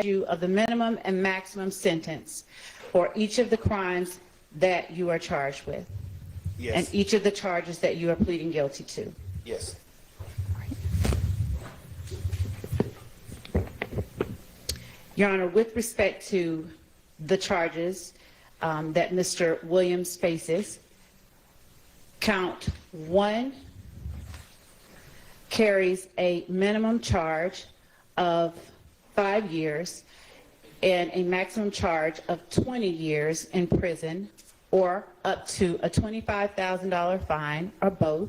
you of the minimum and maximum sentence for each of the crimes that you are charged with? Yes. And each of the charges that you are pleading guilty to? Yes. Your Honor, with respect to the charges that Mr. Williams faces, count 1 carries a minimum charge of 5 years and a maximum charge of 20 years in prison, or up to a $25,000 fine, or both.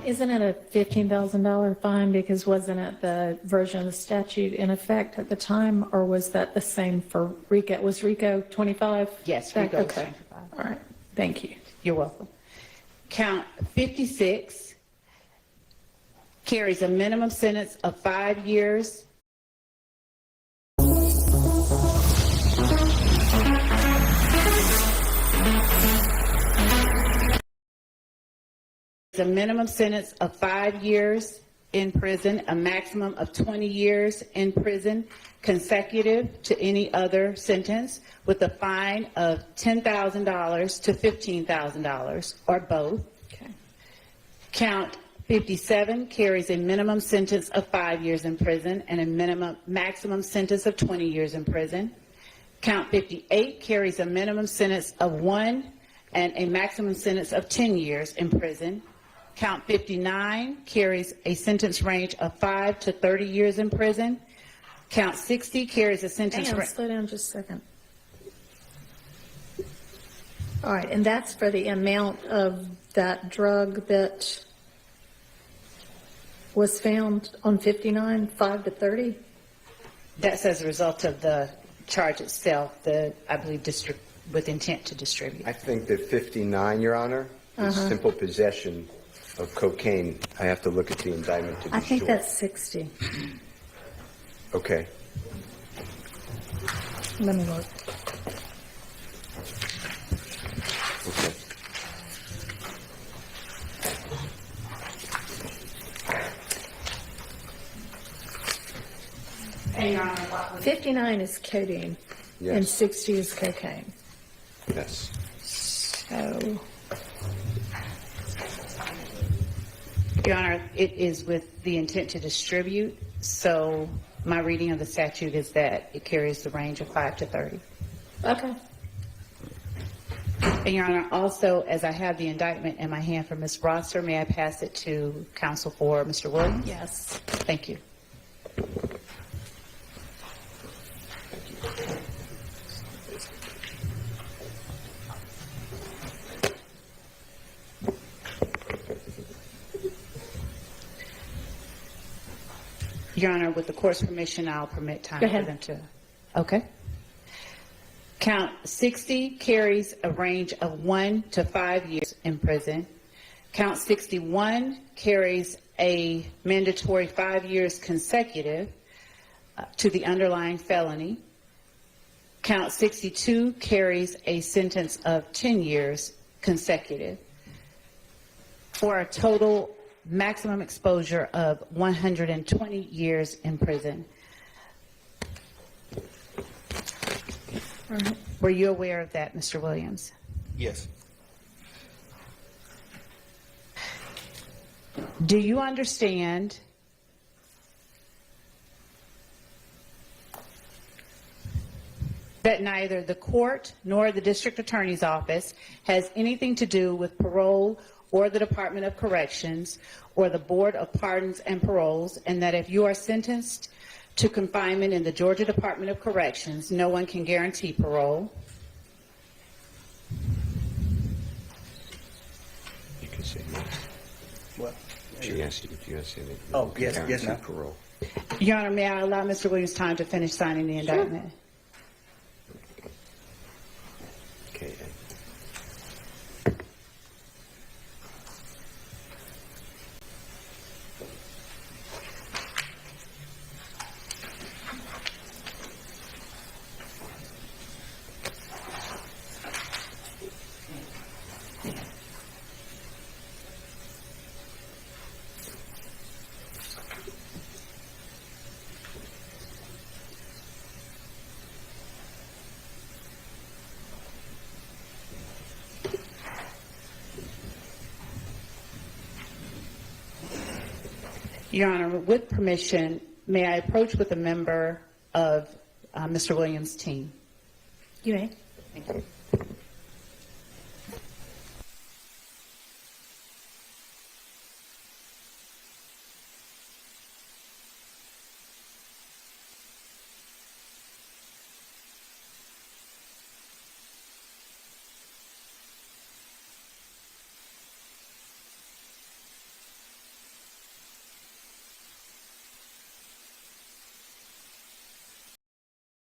Isn't it a $15,000 fine, because wasn't it the version of the statute in effect at the time, or was that the same for RICO? Was RICO 25? Yes, RICO was Okay. 25. All right. Thank you. You're welcome. Count 56 carries a minimum sentence of 5 years a minimum sentence of 5 years in prison, a maximum of 20 years in prison, consecutive to any other sentence, with a fine of $10,000 to $15,000, or both. Okay. Count 57 carries a minimum sentence of 5 years in prison and a maximum sentence of 20 years in prison. Count 58 carries a minimum sentence of 1 and a maximum sentence of 10 years in prison. Count 59 carries a sentence range of 5 to 30 years in prison. Count 60 carries a sentence range. Slow down just a second. All right, and that's for the amount of that drug that was found on 59, 5 to 30? That's as a result of the charge itself, I believe, with intent to distribute. I think that 59, Your Honor, is simple possession of cocaine. I have to look at the indictment to be I think sure. that's 60. Okay. Let me look. Okay. And Your Honor, what was 59 is codeine, Yes. and 60 is cocaine. Yes. So, Your Honor, it is with the intent to distribute, so my reading of the statute is that it carries the range of 5 to 30. okay. And Your Honor, also, as I have the indictment in my hand for Ms. Rosser, may I pass it to counsel for Mr. Williams? Yes. Thank you. Your Honor, with the court's permission, I'll permit time Go for ahead. them to. Okay. Count 60 carries a range of 1 to 5 years in prison. Count 61 carries a mandatory 5 years consecutive to the underlying felony. Count 62 carries a sentence of 10 years consecutive, for a total maximum exposure of 120 years in prison. All right. Were you aware of that, Mr. Williams? Yes. Do you understand that neither the court nor the district attorney's office has anything to do with parole or the Department of Corrections or the Board of Pardons and Paroles, and that if you are sentenced to confinement in the Georgia Department of Corrections, no one can guarantee parole? You can say yes. What? She asked you if you asked anything. Oh, yes, yes, ma'am. Parole. Your Honor, may I allow Mr. Williams time to finish signing the indictment? Okay. Your Honor, with permission, may I approach with a member of Mr. Williams' team? You may. Thank you.